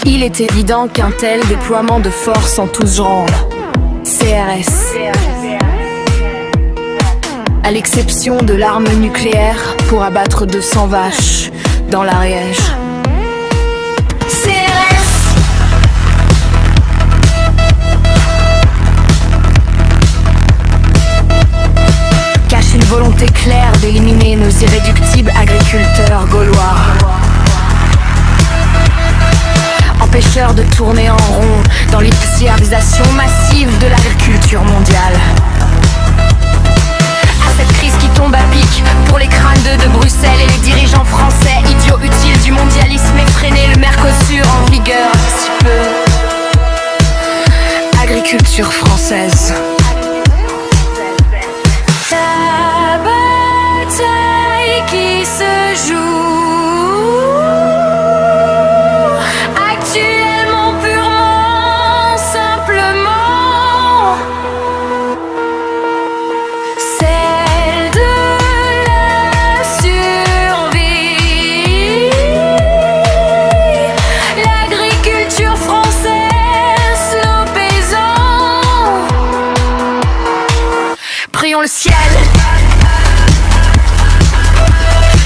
Il est évident qu'un tel déploiement de force en tous genres, CRS, à l'exception de l'arme nucléaire pour abattre 200 vaches dans l'Ariège. CRS cache une volonté claire d'éliminer nos irréductibles agriculteurs gaulois, empêcheurs de tourner en rond dans l'hyperciarisation massive de l'agriculture mondiale. À cette crise qui tombe à pic pour les crânes de Bruxelles et les dirigeants français, idiots utiles du mondialisme effréné, le Mercosur en vigueur d'ici peu. Agriculture française. La bataille qui se joue actuellement purement simplement, celle de la survie. L'agriculture française, nos paysans. Prions le ciel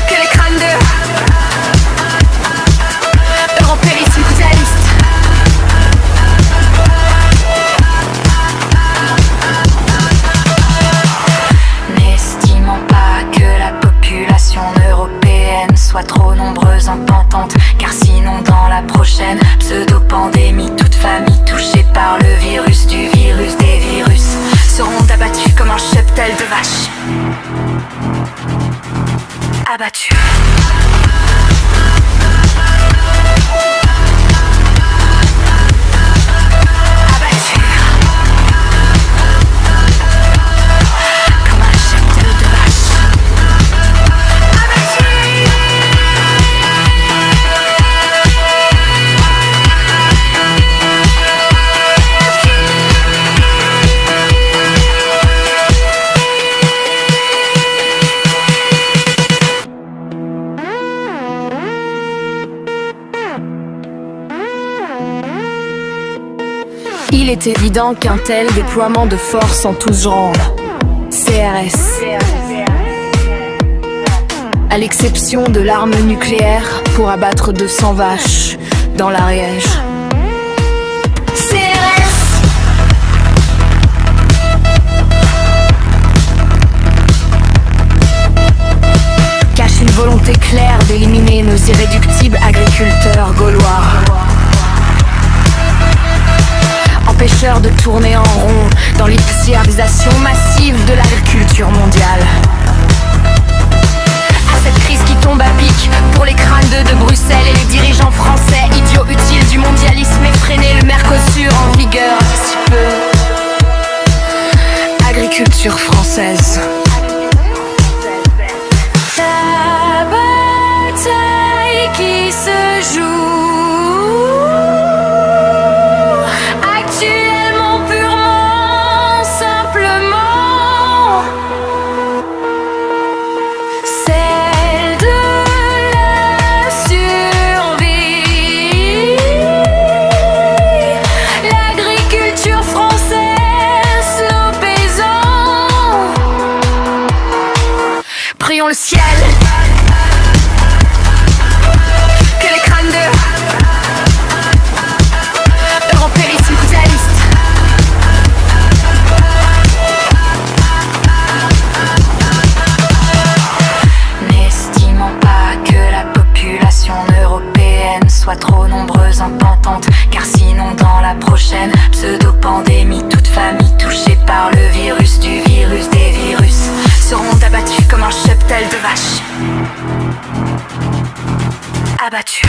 que les crânes de européisme capitaliste n'estimant pas que la population européenne soit trop nombreuse en pentante, car sinon dans la prochaine pseudo-pandémie, toute famille touchée par le virus du virus des virus seront abattus comme un cheptel de vaches. Abattus. Abattus. Comme un cheptel de vaches. Il est évident qu'un tel déploiement de force en tous genres, CRS, à l'exception de l'arme nucléaire pour abattre 200 vaches dans l'Ariège. CRS cache une volonté claire d'éliminer nos irréductibles agriculteurs gaulois, empêcheurs de tourner en rond dans l'hyperciarisation massive de l'agriculture mondiale. À cette crise qui tombe à pic pour les crânes de Bruxelles et les dirigeants français, idiots utiles du mondialisme effréné, le Mercosur en vigueur d'ici peu. Agriculture française. La bataille qui se joue actuellement purement simplement, celle de la survie. L'agriculture française, nos paysans. Prions le ciel que les crânes de européisme capitaliste n'estimant pas que la population européenne soit trop nombreuse en pentante, car sinon dans la prochaine pseudo-pandémie, toute famille touchée par le virus du virus des virus seront abattus comme un cheptel de vaches. Abattus.